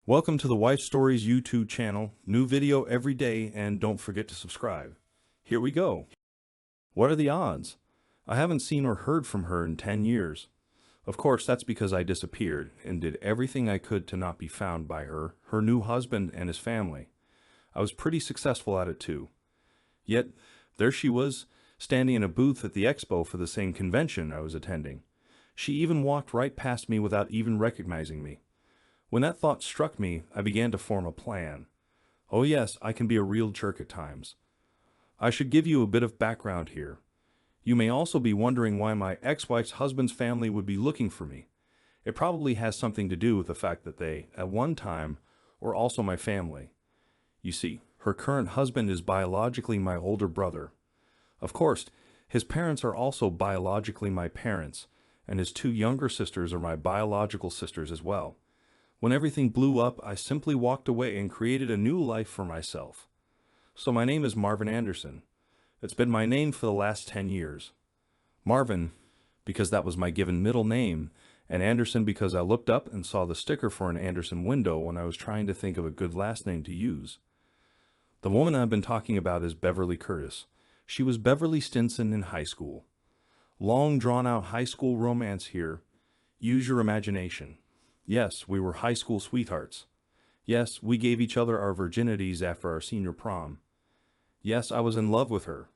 Welcome to the Wife Stories YouTube channel. New video every day, and don't forget to subscribe. Here we go. What are the odds? I haven't seen or heard from her in 10 years. Of course, that's because I disappeared and did everything I could to not be found by her new husband, and his family. I was pretty successful at it too. Yet, there she was, standing in a booth at the expo for the same convention I was attending. She even walked right past me without even recognizing me. When that thought struck me, I began to form a plan. Oh yes, I can be a real jerk at times. I should give you a bit of background here. You may also be wondering why my ex-wife's husband's family would be looking for me. It probably has something to do with the fact that they, at one time, were also my family. You see, her current husband is biologically my older brother. Of course, his parents are also biologically my parents, and his two younger sisters are my biological sisters as well. When everything blew up, I simply walked away and created a new life for myself. So my name is Marvin Anderson. It's been my name for the last 10 years. Marvin, because that was my given middle name, and Anderson because I looked up and saw the sticker for an Anderson window when I was trying to think of a good last name to use. The woman I've been talking about is Beverly Curtis. She was Beverly Stinson in high school. Long drawn-out high school romance here. Use your imagination. Yes, we were high school sweethearts. Yes, we gave each other our virginities after our senior prom. Yes, I was in love with her.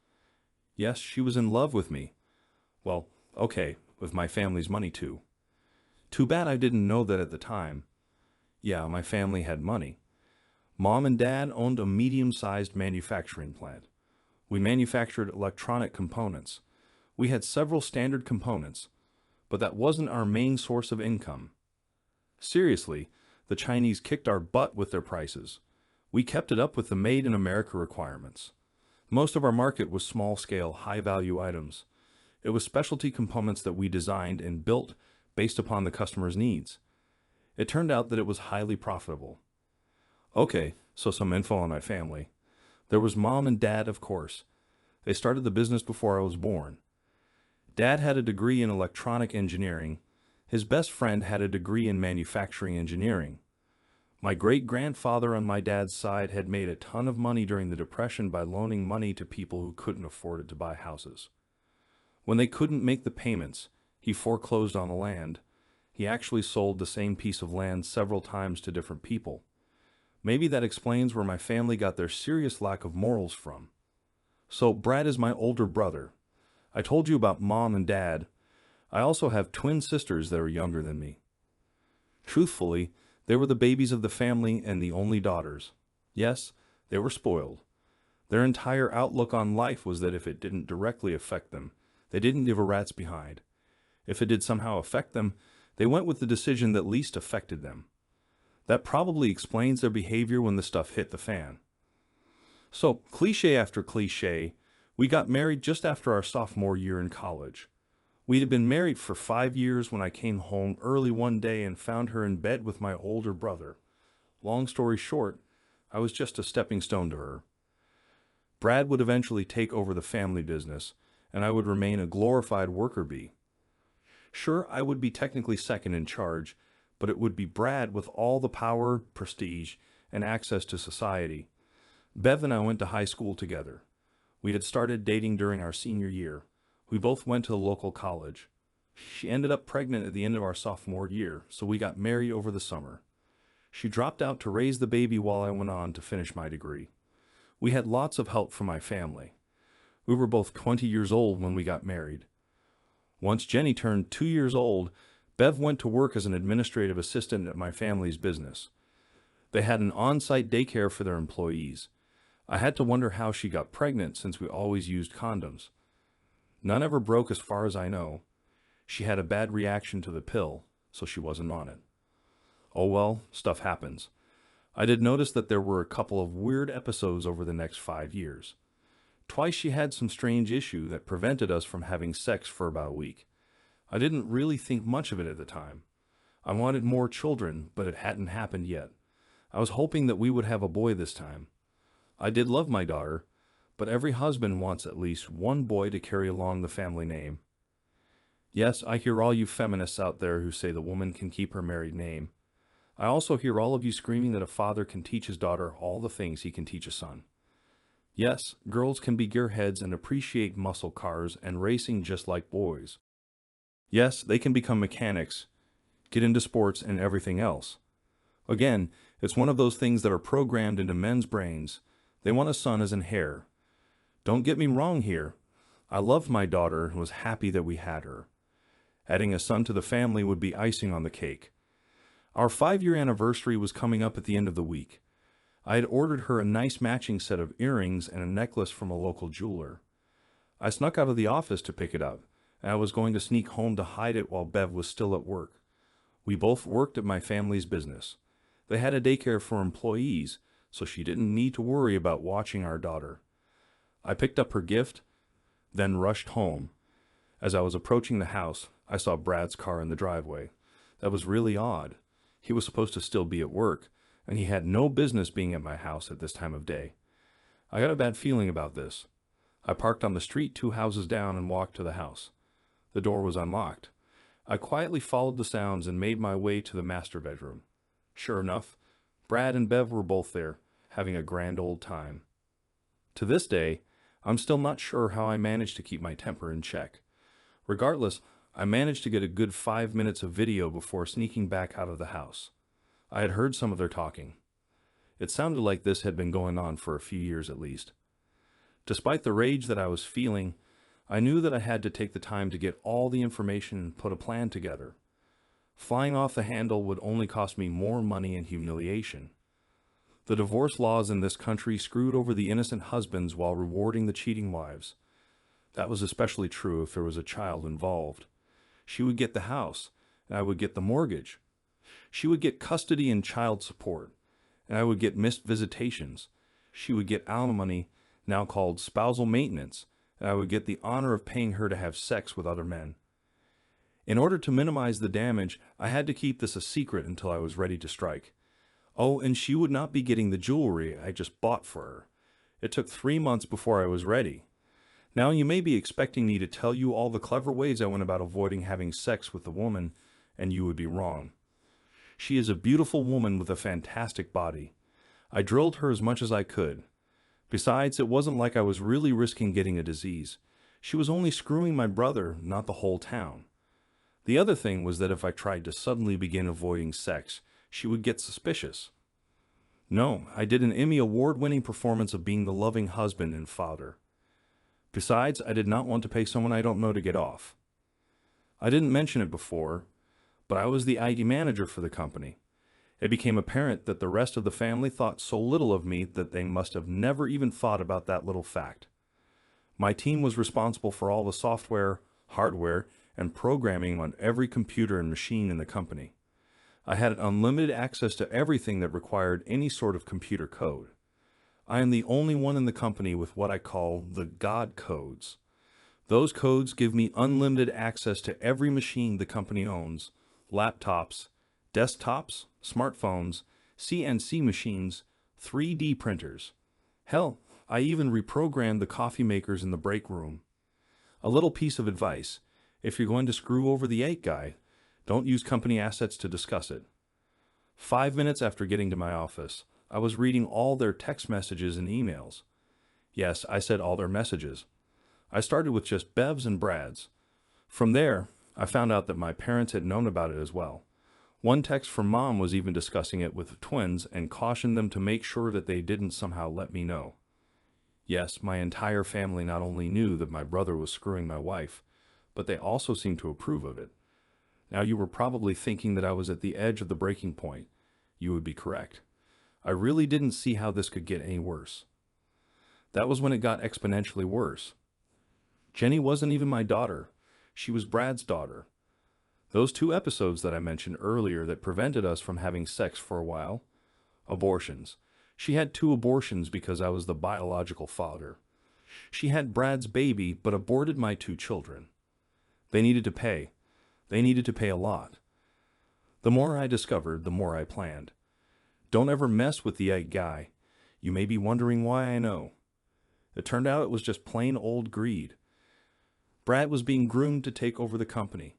Yes, she was in love with me. Well, okay, with my family's money too. Too bad I didn't know that at the time. Yeah, my family had money. Mom and Dad owned a medium-sized manufacturing plant. We manufactured electronic components. We had several standard components, but that wasn't our main source of income. Seriously, the Chinese kicked our butt with their prices. We kept it up with the Made in America requirements. Most of our market was small-scale, high-value items. It was specialty components that we designed and built based upon the customer's needs. It turned out that it was highly profitable. Okay, so some info on my family. There was Mom and Dad, of course. They started the business before I was born. Dad had a degree in electronic engineering. His best friend had a degree in manufacturing engineering. My great-grandfather on my dad's side had made a ton of money during the Depression by loaning money to people who couldn't afford it to buy houses. When they couldn't make the payments, he foreclosed on the land. He actually sold the same piece of land several times to different people. Maybe that explains where my family got their serious lack of morals from. So Brad is my older brother. I told you about Mom and Dad. I also have twin sisters that are younger than me. Truthfully, they were the babies of the family and the only daughters. Yes, they were spoiled. Their entire outlook on life was that if it didn't directly affect them, they didn't give a rat's behind. If it did somehow affect them, they went with the decision that least affected them. That probably explains their behavior when the stuff hit the fan. So, cliché after cliché, we got married just after our sophomore year in college. We had been married for 5 years when I came home early one day and found her in bed with my older brother. Long story short, I was just a stepping stone to her. Brad would eventually take over the family business, and I would remain a glorified worker bee. Sure, I would be technically second in charge, but it would be Brad with all the power, prestige, and access to society. Bev and I went to high school together. We had started dating during our senior year. We both went to the local college. She ended up pregnant at the end of our sophomore year, so we got married over the summer. She dropped out to raise the baby while I went on to finish my degree. We had lots of help from my family. We were both 20 years old when we got married. Once Jenny turned 2 years old, Bev went to work as an administrative assistant at my family's business. They had an on-site daycare for their employees. I had to wonder how she got pregnant since we always used condoms. None ever broke as far as I know. She had a bad reaction to the pill, so she wasn't on it. Oh well, stuff happens. I did notice that there were a couple of weird episodes over the next 5 years. Twice she had some strange issue that prevented us from having sex for about a week. I didn't really think much of it at the time. I wanted more children, but it hadn't happened yet. I was hoping that we would have a boy this time. I did love my daughter, but every husband wants at least one boy to carry along the family name. Yes, I hear all you feminists out there who say the woman can keep her married name. I also hear all of you screaming that a father can teach his daughter all the things he can teach a son. Yes, girls can be gearheads and appreciate muscle cars and racing just like boys. Yes, they can become mechanics, get into sports and everything else. Again, it's one of those things that are programmed into men's brains. They want a son as an heir. Don't get me wrong here. I loved my daughter and was happy that we had her. Adding a son to the family would be icing on the cake. Our 5-year anniversary was coming up at the end of the week. I had ordered her a nice matching set of earrings and a necklace from a local jeweler. I snuck out of the office to pick it up, and I was going to sneak home to hide it while Bev was still at work. We both worked at my family's business. They had a daycare for employees, so she didn't need to worry about watching our daughter. I picked up her gift, then rushed home. As I was approaching the house, I saw Brad's car in the driveway. That was really odd. He was supposed to still be at work, and he had no business being at my house at this time of day. I got a bad feeling about this. I parked on the street 2 houses down and walked to the house. The door was unlocked. I quietly followed the sounds and made my way to the master bedroom. Sure enough, Brad and Bev were both there, having a grand old time. To this day, I'm still not sure how I managed to keep my temper in check. Regardless, I managed to get a good 5 minutes of video before sneaking back out of the house. I had heard some of their talking. It sounded like this had been going on for a few years at least. Despite the rage that I was feeling, I knew that I had to take the time to get all the information and put a plan together. Flying off the handle would only cost me more money and humiliation. The divorce laws in this country screwed over the innocent husbands while rewarding the cheating wives. That was especially true if there was a child involved. She would get the house, and I would get the mortgage. She would get custody and child support, and I would get missed visitations. She would get alimony, now called spousal maintenance, and I would get the honor of paying her to have sex with other men. In order to minimize the damage, I had to keep this a secret until I was ready to strike. Oh, and she would not be getting the jewelry I just bought for her. It took 3 months before I was ready. Now you may be expecting me to tell you all the clever ways I went about avoiding having sex with the woman, and you would be wrong. She is a beautiful woman with a fantastic body. I drilled her as much as I could. Besides, it wasn't like I was really risking getting a disease. She was only screwing my brother, not the whole town. The other thing was that if I tried to suddenly begin avoiding sex, she would get suspicious. No, I did an Emmy award-winning performance of being the loving husband and father. Besides, I did not want to pay someone I don't know to get off. I didn't mention it before, but I was the IT manager for the company. It became apparent that the rest of the family thought so little of me that they must have never even thought about that little fact. My team was responsible for all the software, hardware, and programming on every computer and machine in the company. I had unlimited access to everything that required any sort of computer code. I am the only one in the company with what I call the God codes. Those codes give me unlimited access to every machine the company owns: laptops, desktops, smartphones, CNC machines, 3D printers. Hell, I even reprogrammed the coffee makers in the break room. A little piece of advice: if you're going to screw over the 8 guy, don't use company assets to discuss it. 5 minutes after getting to my office, I was reading all their text messages and emails. Yes, I said all their messages. I started with just Bev's and Brad's. From there, I found out that my parents had known about it as well. One text from Mom was even discussing it with the twins and cautioned them to make sure that they didn't somehow let me know. Yes, my entire family not only knew that my brother was screwing my wife, but they also seemed to approve of it. Now you were probably thinking that I was at the edge of the breaking point. You would be correct. I really didn't see how this could get any worse. That was when it got exponentially worse. Jenny wasn't even my daughter. She was Brad's daughter. Those 2 episodes that I mentioned earlier that prevented us from having sex for a while. Abortions. She had 2 abortions because I was the biological father. She had Brad's baby but aborted my 2 children. They needed to pay. They needed to pay a lot. The more I discovered, the more I planned. Don't ever mess with the 8 guy. You may be wondering why I know. It turned out it was just plain old greed. Brad was being groomed to take over the company.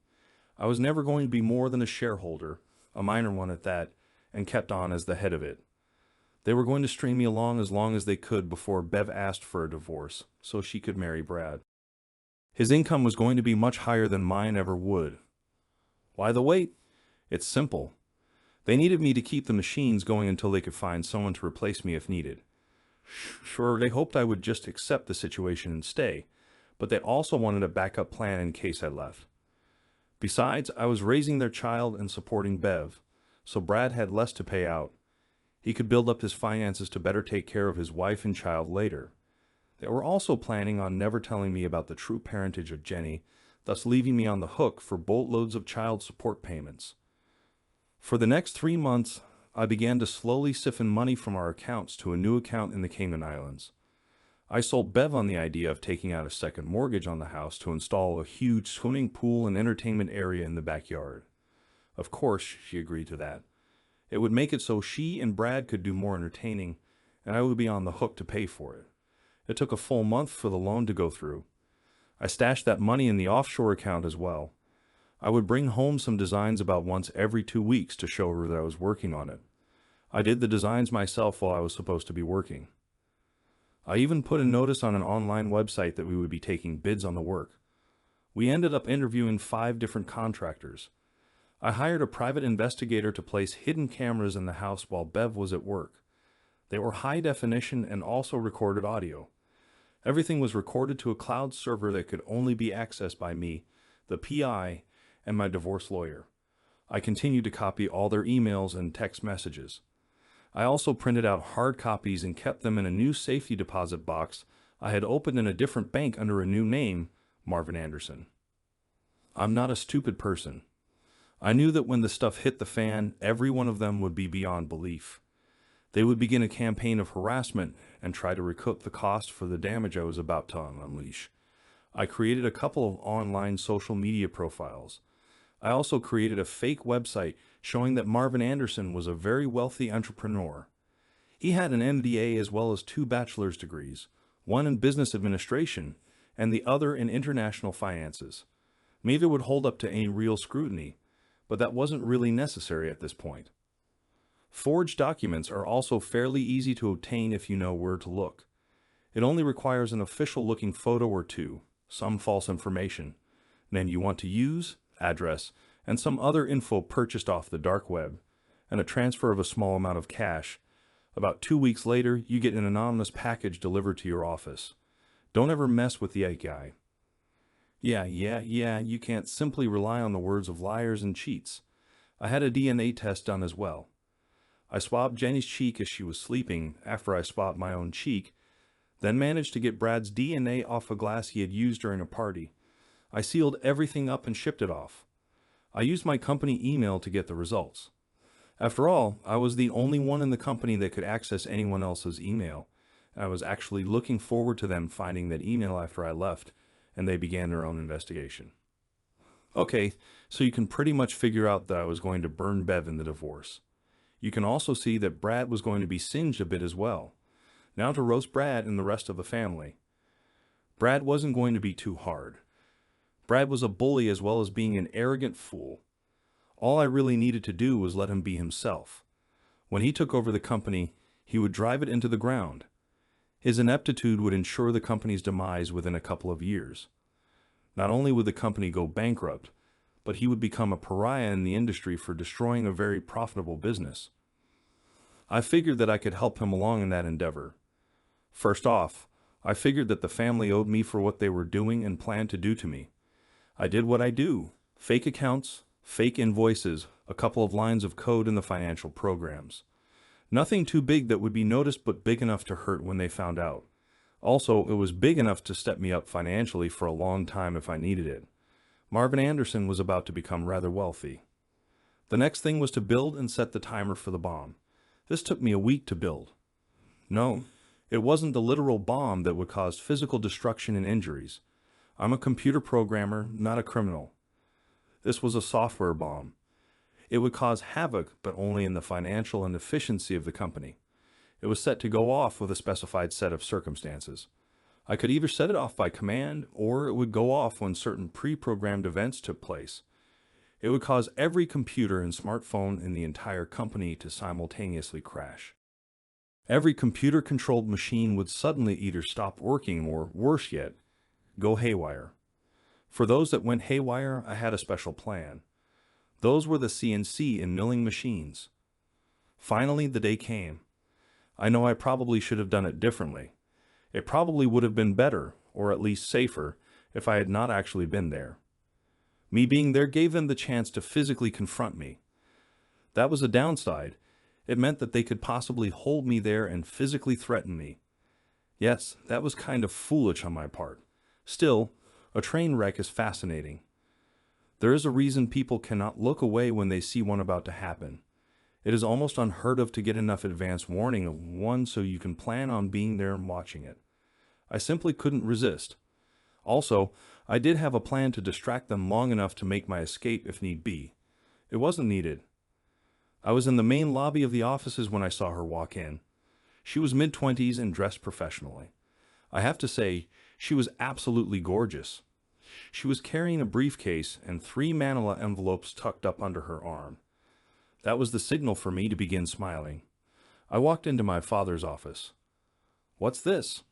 I was never going to be more than a shareholder, a minor one at that, and kept on as the head of it. They were going to string me along as long as they could before Bev asked for a divorce, so she could marry Brad. His income was going to be much higher than mine ever would. Why the wait? It's simple. They needed me to keep the machines going until they could find someone to replace me if needed. Sure, they hoped I would just accept the situation and stay, but they also wanted a backup plan in case I left. Besides, I was raising their child and supporting Bev, so Brad had less to pay out. He could build up his finances to better take care of his wife and child later. They were also planning on never telling me about the true parentage of Jenny, thus leaving me on the hook for boatloads of child support payments. For the next 3 months, I began to slowly siphon money from our accounts to a new account in the Cayman Islands. I sold Bev on the idea of taking out a second mortgage on the house to install a huge swimming pool and entertainment area in the backyard. Of course, she agreed to that. It would make it so she and Brad could do more entertaining, and I would be on the hook to pay for it. It took a full month for the loan to go through. I stashed that money in the offshore account as well. I would bring home some designs about once every 2 weeks to show her that I was working on it. I did the designs myself while I was supposed to be working. I even put a notice on an online website that we would be taking bids on the work. We ended up interviewing 5 different contractors. I hired a private investigator to place hidden cameras in the house while Bev was at work. They were high definition and also recorded audio. Everything was recorded to a cloud server that could only be accessed by me, the PI, and my divorce lawyer. I continued to copy all their emails and text messages. I also printed out hard copies and kept them in a new safety deposit box I had opened in a different bank under a new name, Marvin Anderson. I'm not a stupid person. I knew that when the stuff hit the fan, every one of them would be beyond belief. They would begin a campaign of harassment and try to recoup the cost for the damage I was about to unleash. I created a couple of online social media profiles. I also created a fake website showing that Marvin Anderson was a very wealthy entrepreneur. He had an MBA as well as 2 bachelor's degrees, one in business administration and the other in international finances. Neither would hold up to any real scrutiny, but that wasn't really necessary at this point. Forged documents are also fairly easy to obtain if you know where to look. It only requires an official-looking photo or 2, some false information, name you want to use, address, and some other info purchased off the dark web, and a transfer of a small amount of cash. About 2 weeks later, you get an anonymous package delivered to your office. Don't ever mess with the guy. Yeah, you can't simply rely on the words of liars and cheats. I had a DNA test done as well. I swabbed Jenny's cheek as she was sleeping after I swabbed my own cheek, then managed to get Brad's DNA off a glass he had used during a party. I sealed everything up and shipped it off. I used my company email to get the results. After all, I was the only one in the company that could access anyone else's email. I was actually looking forward to them finding that email after I left, and they began their own investigation. Okay, so you can pretty much figure out that I was going to burn Bev in the divorce. You can also see that Brad was going to be singed a bit as well. Now to roast Brad and the rest of the family. Brad wasn't going to be too hard. Brad was a bully as well as being an arrogant fool. All I really needed to do was let him be himself. When he took over the company, he would drive it into the ground. His ineptitude would ensure the company's demise within a couple of years. Not only would the company go bankrupt, but he would become a pariah in the industry for destroying a very profitable business. I figured that I could help him along in that endeavor. First off, I figured that the family owed me for what they were doing and planned to do to me. I did what I do: fake accounts, fake invoices, a couple of lines of code in the financial programs. Nothing too big that would be noticed, but big enough to hurt when they found out. Also, it was big enough to step me up financially for a long time if I needed it. Marvin Anderson was about to become rather wealthy. The next thing was to build and set the timer for the bomb. This took me a week to build. No, it wasn't the literal bomb that would cause physical destruction and injuries. I'm a computer programmer, not a criminal. This was a software bomb. It would cause havoc, but only in the financial and efficiency of the company. It was set to go off with a specified set of circumstances. I could either set it off by command, or it would go off when certain pre-programmed events took place. It would cause every computer and smartphone in the entire company to simultaneously crash. Every computer-controlled machine would suddenly either stop working or, worse yet, go haywire. For those that went haywire, I had a special plan. Those were the CNC and milling machines. Finally, the day came. I know I probably should have done it differently. It probably would have been better, or at least safer, if I had not actually been there. Me being there gave them the chance to physically confront me. That was a downside. It meant that they could possibly hold me there and physically threaten me. Yes, that was kind of foolish on my part. Still, a train wreck is fascinating. There is a reason people cannot look away when they see one about to happen. It is almost unheard of to get enough advance warning of one so you can plan on being there and watching it. I simply couldn't resist. Also, I did have a plan to distract them long enough to make my escape if need be. It wasn't needed. I was in the main lobby of the offices when I saw her walk in. She was mid-20s and dressed professionally. I have to say, she was absolutely gorgeous. She was carrying a briefcase and 3 manila envelopes tucked up under her arm. That was the signal for me to begin smiling. I walked into my father's office. "What's this?"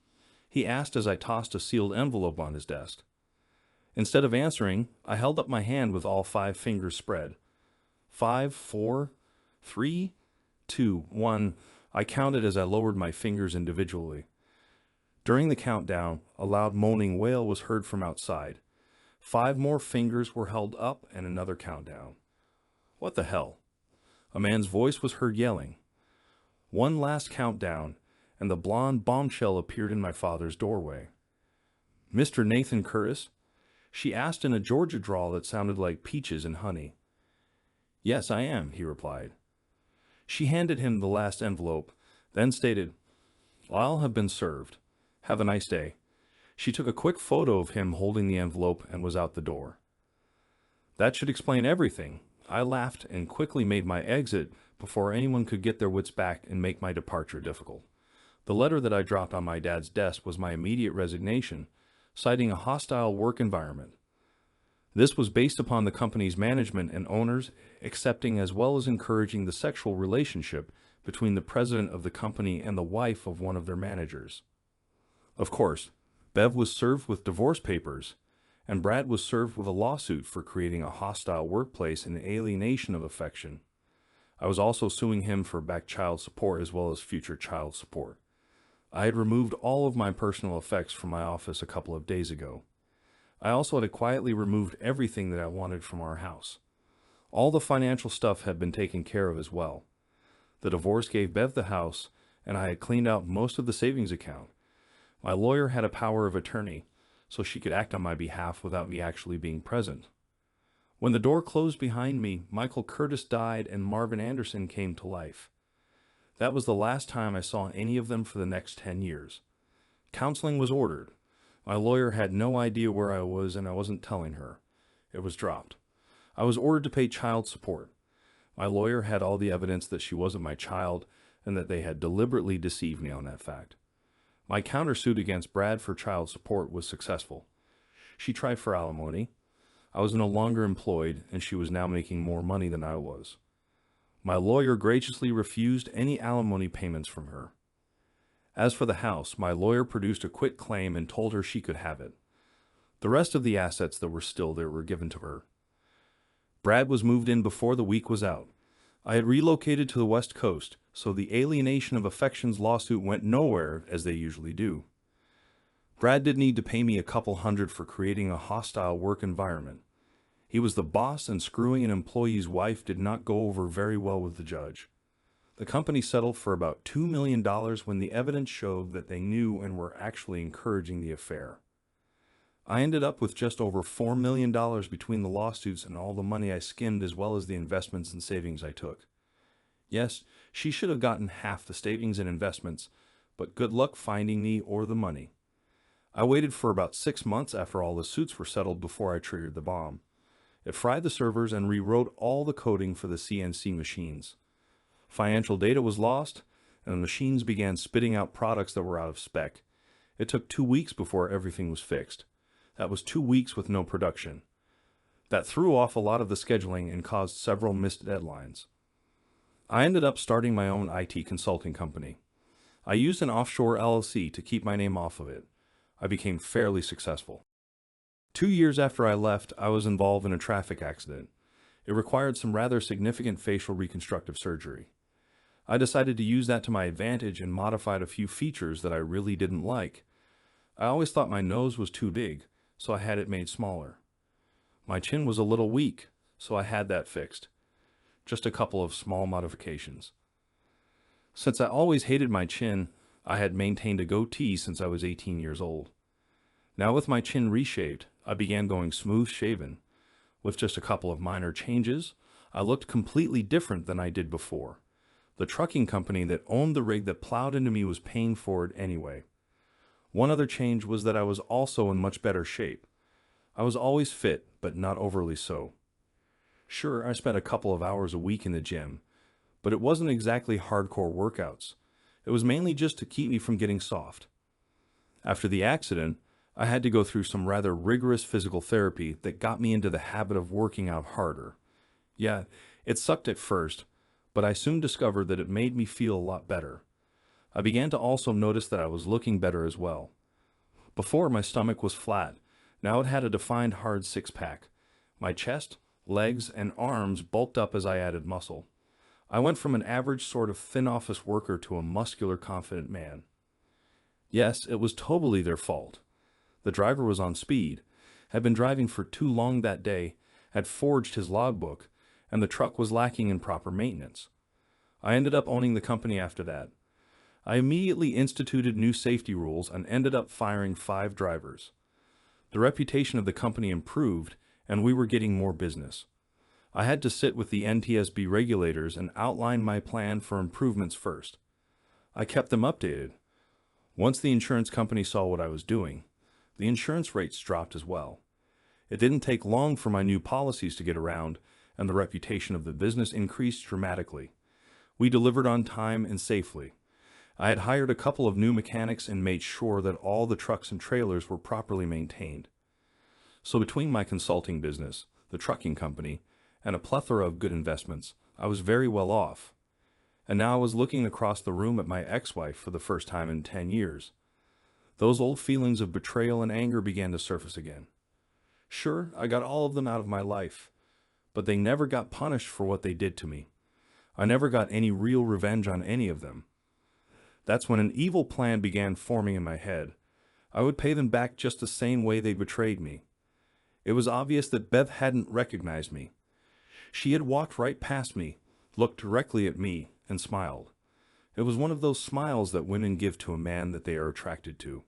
he asked as I tossed a sealed envelope on his desk. Instead of answering, I held up my hand with all 5 fingers spread. 5, 4, 3, 2, 1. I counted as I lowered my fingers individually. During the countdown, a loud moaning wail was heard from outside. 5 more fingers were held up and another countdown. What the hell? A man's voice was heard yelling. One last countdown, and the blonde bombshell appeared in my father's doorway. "Mr. Nathan Curtis?" she asked in a Georgia drawl that sounded like peaches and honey. "Yes, I am," he replied. She handed him the last envelope, then stated, "I'll have been served. Have a nice day." She took a quick photo of him holding the envelope and was out the door. That should explain everything. I laughed and quickly made my exit before anyone could get their wits back and make my departure difficult. The letter that I dropped on my dad's desk was my immediate resignation, citing a hostile work environment. This was based upon the company's management and owners accepting as well as encouraging the sexual relationship between the president of the company and the wife of one of their managers. Of course, Bev was served with divorce papers, and Brad was served with a lawsuit for creating a hostile workplace and alienation of affection. I was also suing him for back child support as well as future child support. I had removed all of my personal effects from my office a couple of days ago. I also had quietly removed everything that I wanted from our house. All the financial stuff had been taken care of as well. The divorce gave Bev the house, and I had cleaned out most of the savings account. My lawyer had a power of attorney, so she could act on my behalf without me actually being present. When the door closed behind me, Michael Curtis died and Marvin Anderson came to life. That was the last time I saw any of them for the next 10 years. Counseling was ordered. My lawyer had no idea where I was and I wasn't telling her. It was dropped. I was ordered to pay child support. My lawyer had all the evidence that she wasn't my child and that they had deliberately deceived me on that fact. My countersuit against Brad for child support was successful. She tried for alimony. I was no longer employed and she was now making more money than I was. My lawyer graciously refused any alimony payments from her. As for the house, my lawyer produced a quitclaim and told her she could have it. The rest of the assets that were still there were given to her. Brad was moved in before the week was out. I had relocated to the West Coast, so the alienation of affections lawsuit went nowhere as they usually do. Brad did need to pay me a couple hundred for creating a hostile work environment. He was the boss and screwing an employee's wife did not go over very well with the judge. The company settled for about $2 million when the evidence showed that they knew and were actually encouraging the affair. I ended up with just over $4 million between the lawsuits and all the money I skimmed as well as the investments and savings I took. Yes, she should have gotten half the savings and investments, but good luck finding me or the money. I waited for about 6 months after all the suits were settled before I triggered the bomb. It fried the servers and rewrote all the coding for the CNC machines. Financial data was lost, and the machines began spitting out products that were out of spec. It took 2 weeks before everything was fixed. That was 2 weeks with no production. That threw off a lot of the scheduling and caused several missed deadlines. I ended up starting my own IT consulting company. I used an offshore LLC to keep my name off of it. I became fairly successful. 2 years after I left, I was involved in a traffic accident. It required some rather significant facial reconstructive surgery. I decided to use that to my advantage and modified a few features that I really didn't like. I always thought my nose was too big, so I had it made smaller. My chin was a little weak, so I had that fixed. Just a couple of small modifications. Since I always hated my chin, I had maintained a goatee since I was 18 years old. Now with my chin reshaped, I began going smooth-shaven. With just a couple of minor changes, I looked completely different than I did before. The trucking company that owned the rig that plowed into me was paying for it anyway. One other change was that I was also in much better shape. I was always fit, but not overly so. Sure, I spent a couple of hours a week in the gym, but it wasn't exactly hardcore workouts. It was mainly just to keep me from getting soft. After the accident, I had to go through some rather rigorous physical therapy that got me into the habit of working out harder. Yeah, it sucked at first, but I soon discovered that it made me feel a lot better. I began to also notice that I was looking better as well. Before, my stomach was flat. Now it had a defined hard six-pack. My chest, legs, and arms bulked up as I added muscle. I went from an average sort of thin office worker to a muscular, confident man. Yes, it was totally their fault. The driver was on speed, had been driving for too long that day, had forged his logbook, and the truck was lacking in proper maintenance. I ended up owning the company after that. I immediately instituted new safety rules and ended up firing 5 drivers. The reputation of the company improved, and we were getting more business. I had to sit with the NTSB regulators and outline my plan for improvements first. I kept them updated. Once the insurance company saw what I was doing, the insurance rates dropped as well. It didn't take long for my new policies to get around, and the reputation of the business increased dramatically. We delivered on time and safely. I had hired a couple of new mechanics and made sure that all the trucks and trailers were properly maintained. So between my consulting business, the trucking company, and a plethora of good investments, I was very well off. And now I was looking across the room at my ex-wife for the first time in 10 years. Those old feelings of betrayal and anger began to surface again. Sure, I got all of them out of my life, but they never got punished for what they did to me. I never got any real revenge on any of them. That's when an evil plan began forming in my head. I would pay them back just the same way they betrayed me. It was obvious that Bev hadn't recognized me. She had walked right past me, looked directly at me, and smiled. It was one of those smiles that women give to a man that they are attracted to.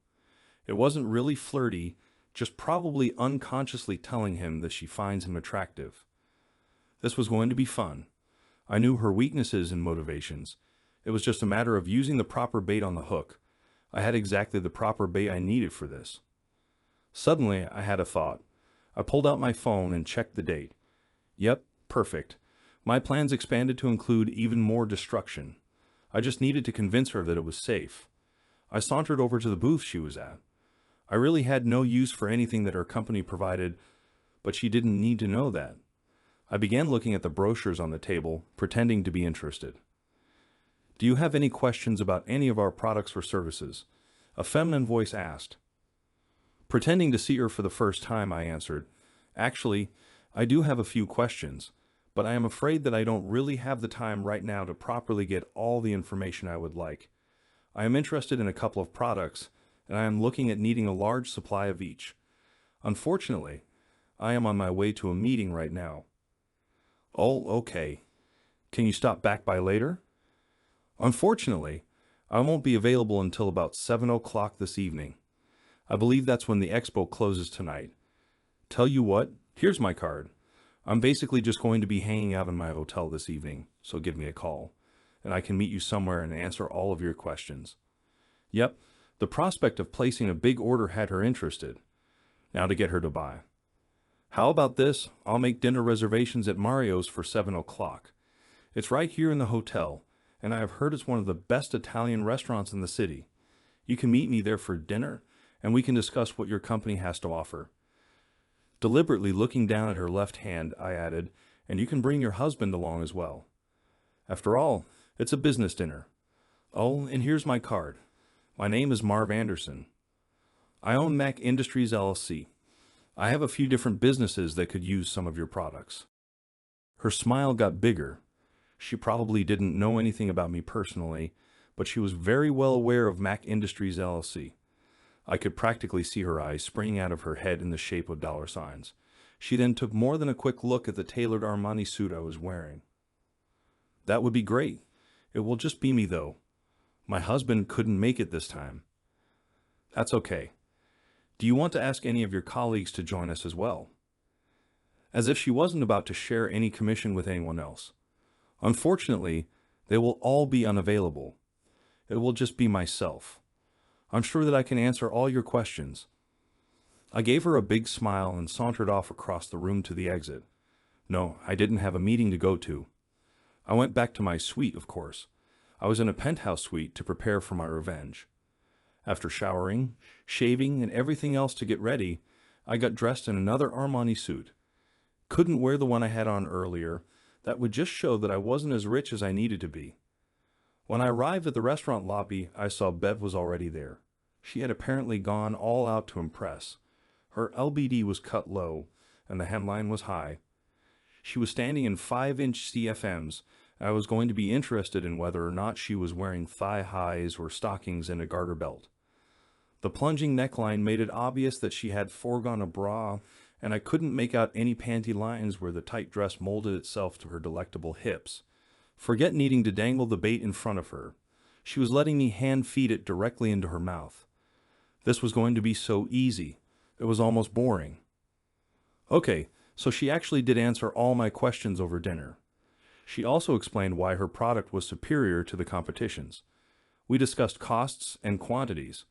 It wasn't really flirty, just probably unconsciously telling him that she finds him attractive. This was going to be fun. I knew her weaknesses and motivations. It was just a matter of using the proper bait on the hook. I had exactly the proper bait I needed for this. Suddenly, I had a thought. I pulled out my phone and checked the date. Yep, perfect. My plans expanded to include even more destruction. I just needed to convince her that it was safe. I sauntered over to the booth she was at. I really had no use for anything that her company provided, but she didn't need to know that. I began looking at the brochures on the table, pretending to be interested. "Do you have any questions about any of our products or services?" a feminine voice asked. Pretending to see her for the first time, I answered, "Actually, I do have a few questions, but I am afraid that I don't really have the time right now to properly get all the information I would like. I am interested in a couple of products, and I am looking at needing a large supply of each. Unfortunately, I am on my way to a meeting right now." "Oh, okay. Can you stop back by later?" "Unfortunately, I won't be available until about 7 o'clock this evening. I believe that's when the expo closes tonight. Tell you what, here's my card. I'm basically just going to be hanging out in my hotel this evening, so give me a call, and I can meet you somewhere and answer all of your questions." Yep, the prospect of placing a big order had her interested. Now to get her to buy. "How about this? I'll make dinner reservations at Mario's for 7 o'clock. It's right here in the hotel, and I have heard it's one of the best Italian restaurants in the city. You can meet me there for dinner, and we can discuss what your company has to offer. Deliberately looking down at her left hand, I added, "And you can bring your husband along as well. After all, it's a business dinner. Oh, and here's my card. My name is Marvin Anderson. I own Mac Industries LLC. I have a few different businesses that could use some of your products." Her smile got bigger. She probably didn't know anything about me personally, but she was very well aware of Mac Industries LLC. I could practically see her eyes springing out of her head in the shape of dollar signs. She then took more than a quick look at the tailored Armani suit I was wearing. "That would be great. It will just be me, though. My husband couldn't make it this time." "That's okay. Do you want to ask any of your colleagues to join us as well?" As if she wasn't about to share any commission with anyone else. "Unfortunately, they will all be unavailable. It will just be myself. I'm sure that I can answer all your questions." I gave her a big smile and sauntered off across the room to the exit. No, I didn't have a meeting to go to. I went back to my suite, of course. I was in a penthouse suite to prepare for my revenge. After showering, shaving, and everything else to get ready, I got dressed in another Armani suit. Couldn't wear the one I had on earlier. That would just show that I wasn't as rich as I needed to be. When I arrived at the restaurant lobby, I saw Bev was already there. She had apparently gone all out to impress. Her LBD was cut low, and the hemline was high. She was standing in 5-inch CFMs. I was going to be interested in whether or not she was wearing thigh highs or stockings and a garter belt. The plunging neckline made it obvious that she had foregone a bra, and I couldn't make out any panty lines where the tight dress molded itself to her delectable hips. Forget needing to dangle the bait in front of her. She was letting me hand feed it directly into her mouth. This was going to be so easy. It was almost boring. Okay, so she actually did answer all my questions over dinner. She also explained why her product was superior to the competition's. We discussed costs and quantities.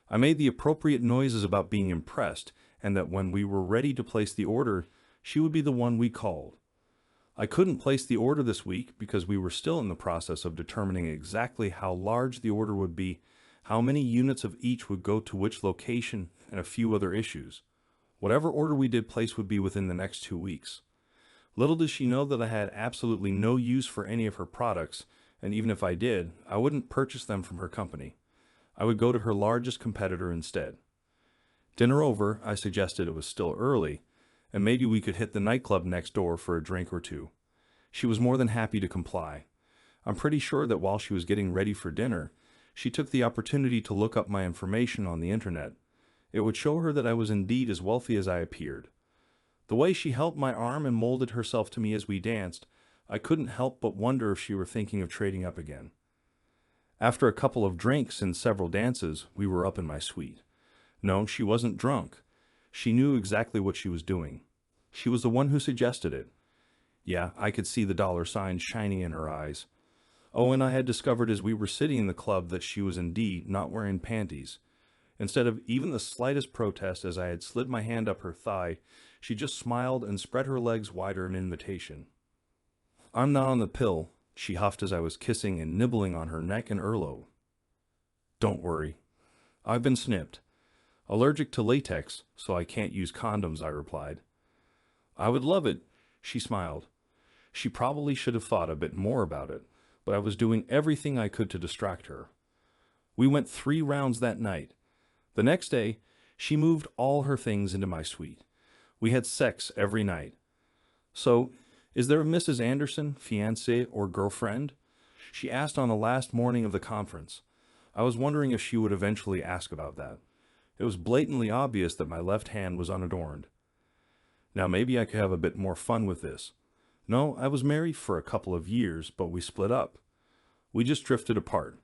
I made the appropriate noises about being impressed, and that when we were ready to place the order, she would be the one we called. I couldn't place the order this week because we were still in the process of determining exactly how large the order would be, how many units of each would go to which location, and a few other issues. Whatever order we did place would be within the next 2 weeks. Little did she know that I had absolutely no use for any of her products, and even if I did, I wouldn't purchase them from her company. I would go to her largest competitor instead. Dinner over, I suggested it was still early, and maybe we could hit the nightclub next door for a drink or two. She was more than happy to comply. I'm pretty sure that while she was getting ready for dinner, she took the opportunity to look up my information on the internet. It would show her that I was indeed as wealthy as I appeared. The way she held my arm and molded herself to me as we danced, I couldn't help but wonder if she were thinking of trading up again. After a couple of drinks and several dances, we were up in my suite. No, she wasn't drunk. She knew exactly what she was doing. She was the one who suggested it. Yeah, I could see the dollar signs shining in her eyes. Oh, and I had discovered as we were sitting in the club that she was indeed not wearing panties. Instead of even the slightest protest as I had slid my hand up her thigh, she just smiled and spread her legs wider in invitation. "I'm not on the pill," she huffed as I was kissing and nibbling on her neck and earlobe. "Don't worry. I've been snipped. Allergic to latex, so I can't use condoms," I replied. "I would love it," she smiled. She probably should have thought a bit more about it, but I was doing everything I could to distract her. We went 3 rounds that night. The next day, she moved all her things into my suite. We had sex every night. "So, is there a Mrs. Anderson, fiancée or girlfriend?" she asked on the last morning of the conference. I was wondering if she would eventually ask about that. It was blatantly obvious that my left hand was unadorned. Now maybe I could have a bit more fun with this. No, I was married for a couple of years, but we split up. We just drifted apart.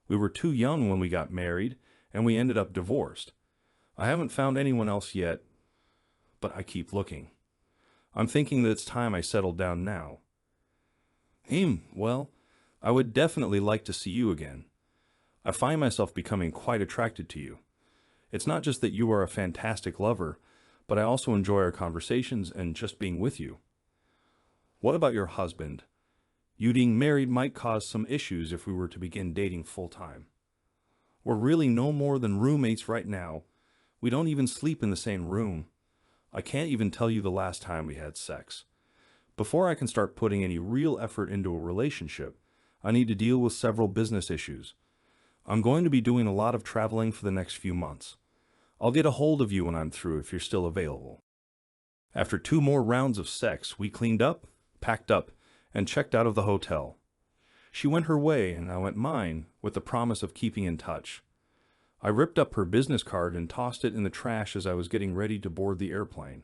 We were too young when we got married, and we ended up divorced. I haven't found anyone else yet, but I keep looking. I'm thinking that it's time I settled down now. Well, I would definitely like to see you again. I find myself becoming quite attracted to you. It's not just that you are a fantastic lover, but I also enjoy our conversations and just being with you. What about your husband? You being married might cause some issues if we were to begin dating full-time. We're really no more than roommates right now. We don't even sleep in the same room. I can't even tell you the last time we had sex. Before I can start putting any real effort into a relationship, I need to deal with several business issues. I'm going to be doing a lot of traveling for the next few months. I'll get a hold of you when I'm through if you're still available. After 2 more rounds of sex, we cleaned up, packed up, and checked out of the hotel. She went her way and I went mine with the promise of keeping in touch. I ripped up her business card and tossed it in the trash as I was getting ready to board the airplane.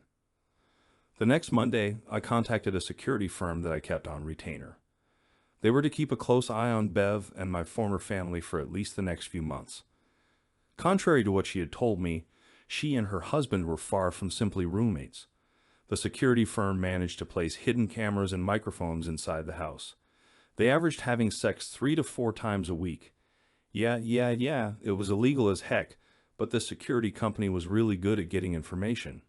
The next Monday, I contacted a security firm that I kept on retainer. They were to keep a close eye on Bev and my former family for at least the next few months. Contrary to what she had told me, she and her husband were far from simply roommates. The security firm managed to place hidden cameras and microphones inside the house. They averaged having sex 3 to 4 times a week. Yeah, it was illegal as heck, but the security company was really good at getting information.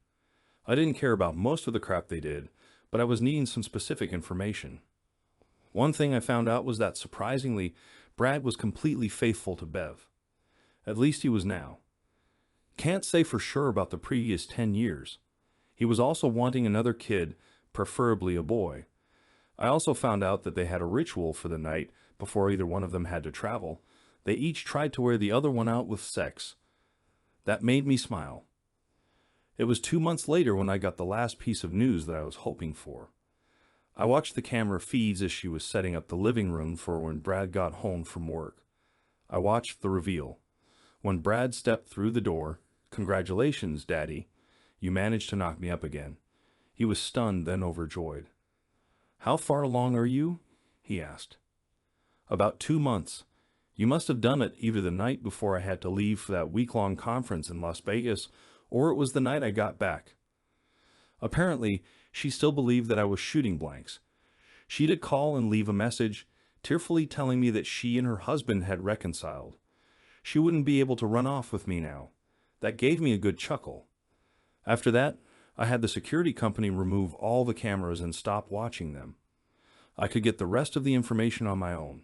I didn't care about most of the crap they did, but I was needing some specific information. One thing I found out was that, surprisingly, Brad was completely faithful to Bev. At least he was now. Can't say for sure about the previous 10 years. He was also wanting another kid, preferably a boy. I also found out that they had a ritual for the night before either one of them had to travel. They each tried to wear the other one out with sex. That made me smile. It was 2 months later when I got the last piece of news that I was hoping for. I watched the camera feeds as she was setting up the living room for when Brad got home from work. I watched the reveal. When Brad stepped through the door, "Congratulations, Daddy. You managed to knock me up again." He was stunned, then overjoyed. "How far along are you?" he asked. "About 2 months. You must have done it either the night before I had to leave for that week-long conference in Las Vegas, or it was the night I got back." Apparently, she still believed that I was shooting blanks. She'd call and leave a message, tearfully telling me that she and her husband had reconciled. She wouldn't be able to run off with me now. That gave me a good chuckle. After that, I had the security company remove all the cameras and stop watching them. I could get the rest of the information on my own.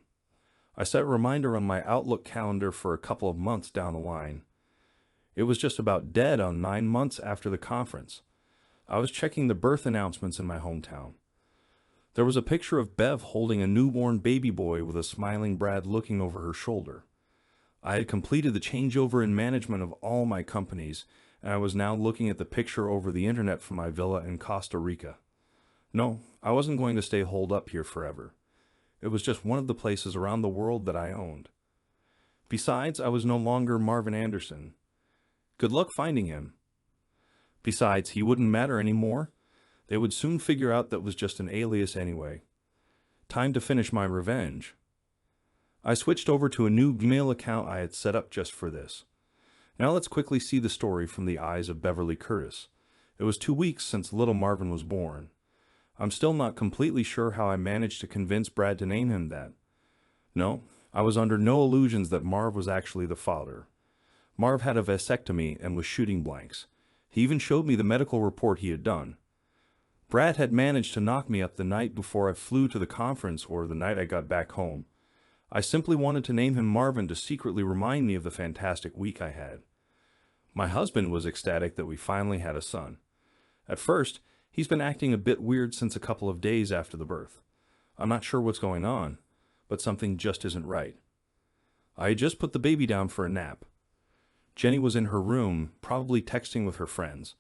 I set a reminder on my Outlook calendar for a couple of months down the line. It was just about dead on 9 months after the conference. I was checking the birth announcements in my hometown. There was a picture of Bev holding a newborn baby boy with a smiling Brad looking over her shoulder. I had completed the changeover in management of all my companies, and I was now looking at the picture over the internet from my villa in Costa Rica. No, I wasn't going to stay holed up here forever. It was just one of the places around the world that I owned. Besides, I was no longer Marvin Anderson. Good luck finding him. Besides, he wouldn't matter anymore. They would soon figure out that was just an alias anyway. Time to finish my revenge. I switched over to a new Gmail account I had set up just for this. Now let's quickly see the story from the eyes of Beverly Curtis. It was 2 weeks since little Marvin was born. I'm still not completely sure how I managed to convince Brad to name him that. No, I was under no illusions that Marv was actually the father. Marv had a vasectomy and was shooting blanks. He even showed me the medical report he had done. Brad had managed to knock me up the night before I flew to the conference or the night I got back home. I simply wanted to name him Marvin to secretly remind me of the fantastic week I had. My husband was ecstatic that we finally had a son. At first, he's been acting a bit weird since a couple of days after the birth. I'm not sure what's going on, but something just isn't right. I had just put the baby down for a nap. Jenny was in her room, probably texting with her friends.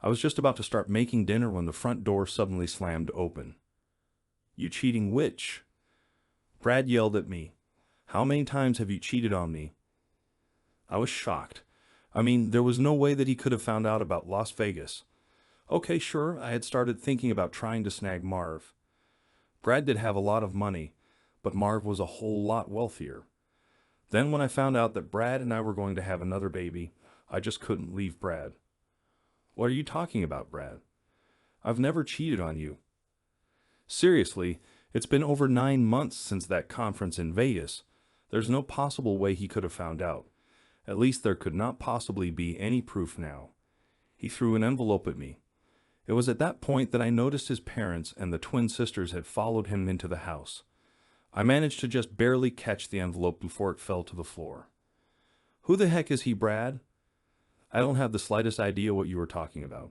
I was just about to start making dinner when the front door suddenly slammed open. "You cheating witch!" Brad yelled at me. "How many times have you cheated on me?" I was shocked. I mean, there was no way that he could have found out about Las Vegas. Okay, sure, I had started thinking about trying to snag Marv. Brad did have a lot of money, but Marv was a whole lot wealthier. Then when I found out that Brad and I were going to have another baby, I just couldn't leave Brad. "What are you talking about, Brad? I've never cheated on you." Seriously, it's been over 9 months since that conference in Vegas. There's no possible way he could have found out. At least there could not possibly be any proof now. He threw an envelope at me. It was at that point that I noticed his parents and the twin sisters had followed him into the house. I managed to just barely catch the envelope before it fell to the floor. "Who the heck is he, Brad?" "I don't have the slightest idea what you were talking about."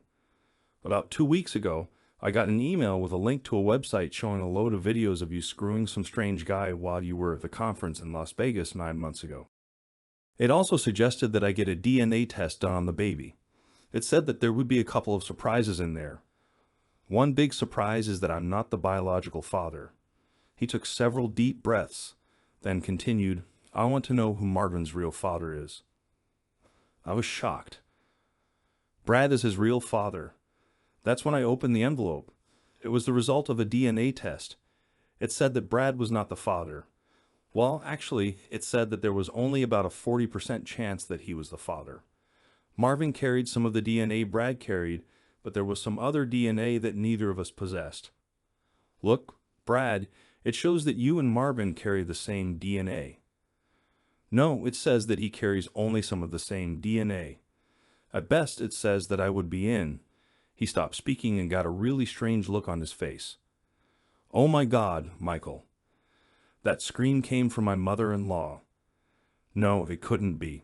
About 2 weeks ago, I got an email with a link to a website showing a load of videos of you screwing some strange guy while you were at the conference in Las Vegas 9 months ago. It also suggested that I get a DNA test done on the baby. It said that there would be a couple of surprises in there. One big surprise is that I'm not the biological father. He took several deep breaths, then continued, I want to know who Marvin's real father is. I was shocked. Brad is his real father. That's when I opened the envelope. It was the result of a DNA test. It said that Brad was not the father. Well, actually, it said that there was only about a 40% chance that he was the father. Marvin carried some of the DNA Brad carried, but there was some other DNA that neither of us possessed. Look, Brad, it shows that you and Marvin carry the same DNA. No, it says that he carries only some of the same DNA. At best, it says that I would be in. He stopped speaking and got a really strange look on his face. Oh my God, Michael. That scream came from my mother-in-law. No, it couldn't be.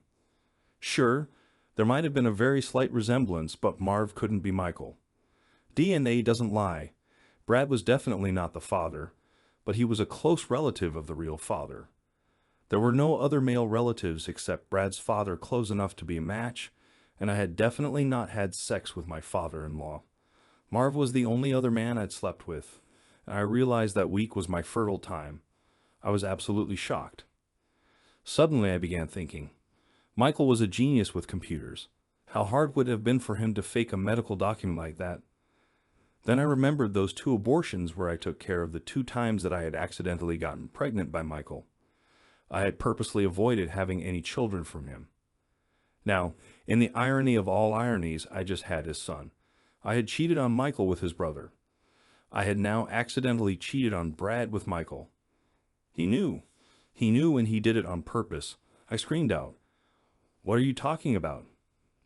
Sure, there might have been a very slight resemblance, but Marv couldn't be Michael. DNA doesn't lie. Brad was definitely not the father, but he was a close relative of the real father. There were no other male relatives except Brad's father close enough to be a match, and I had definitely not had sex with my father-in-law. Marv was the only other man I'd slept with, and I realized that week was my fertile time. I was absolutely shocked. Suddenly I began thinking, Michael was a genius with computers. How hard would it have been for him to fake a medical document like that? Then I remembered those 2 abortions where I took care of the 2 times that I had accidentally gotten pregnant by Michael. I had purposely avoided having any children from him. Now, in the irony of all ironies, I just had his son. I had cheated on Michael with his brother. I had now accidentally cheated on Brad with Michael. He knew. He knew, and he did it on purpose. I screamed out. What are you talking about?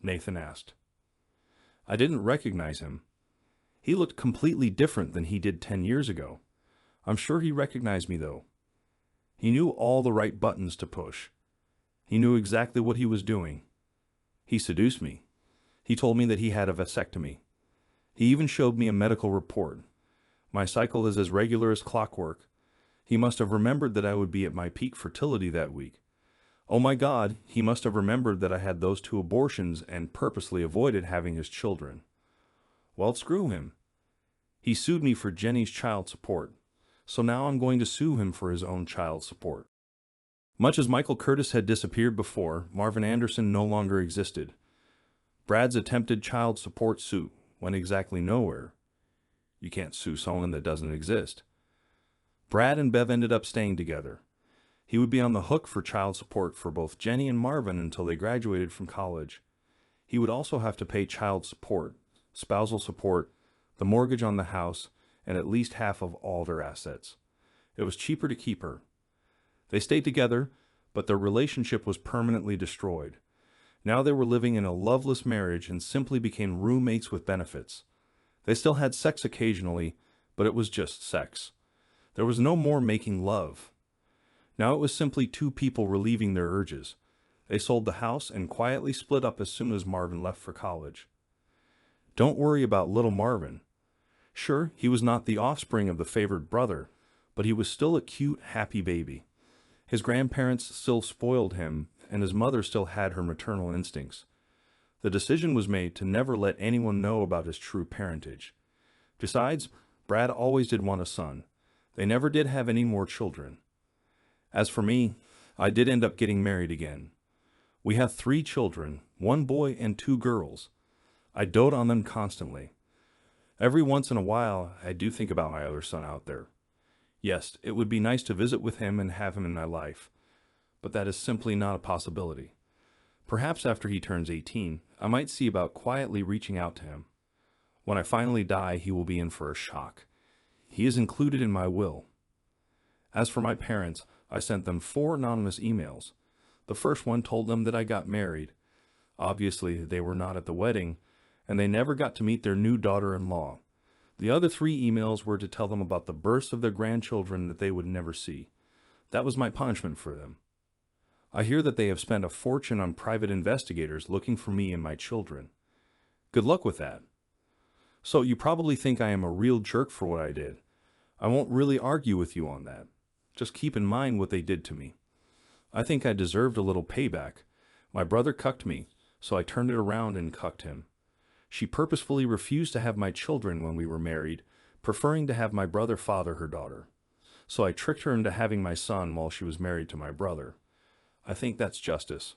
Nathan asked. I didn't recognize him. He looked completely different than he did 10 years ago. I'm sure he recognized me, though. He knew all the right buttons to push. He knew exactly what he was doing. He seduced me. He told me that he had a vasectomy. He even showed me a medical report. My cycle is as regular as clockwork. He must have remembered that I would be at my peak fertility that week. Oh my God, he must have remembered that I had those 2 abortions and purposely avoided having his children. Well, screw him. He sued me for Jenny's child support, so now I'm going to sue him for his own child support. Much as Michael Curtis had disappeared before, Marvin Anderson no longer existed. Brad's attempted child support suit went exactly nowhere. You can't sue someone that doesn't exist. Brad and Bev ended up staying together. He would be on the hook for child support for both Jenny and Marvin until they graduated from college. He would also have to pay child support, spousal support, the mortgage on the house, and at least half of all their assets. It was cheaper to keep her. They stayed together, but their relationship was permanently destroyed. Now they were living in a loveless marriage and simply became roommates with benefits. They still had sex occasionally, but it was just sex. There was no more making love. Now it was simply 2 people relieving their urges. They sold the house and quietly split up as soon as Marvin left for college. Don't worry about little Marvin. Sure, he was not the offspring of the favored brother, but he was still a cute, happy baby. His grandparents still spoiled him, and his mother still had her maternal instincts. The decision was made to never let anyone know about his true parentage. Besides, Brad always did want a son. They never did have any more children. As for me, I did end up getting married again. We have 3 children, 1 boy and 2 girls. I dote on them constantly. Every once in a while, I do think about my other son out there. Yes, it would be nice to visit with him and have him in my life, but that is simply not a possibility. Perhaps after he turns 18, I might see about quietly reaching out to him. When I finally die, he will be in for a shock. He is included in my will. As for my parents, I sent them 4 anonymous emails. The first one told them that I got married. Obviously, they were not at the wedding, and they never got to meet their new daughter-in-law. The other 3 emails were to tell them about the births of their grandchildren that they would never see. That was my punishment for them. I hear that they have spent a fortune on private investigators looking for me and my children. Good luck with that. So you probably think I am a real jerk for what I did. I won't really argue with you on that. Just keep in mind what they did to me. I think I deserved a little payback. My brother cucked me, so I turned it around and cucked him. She purposefully refused to have my children when we were married, preferring to have my brother father her daughter. So I tricked her into having my son while she was married to my brother. I think that's justice.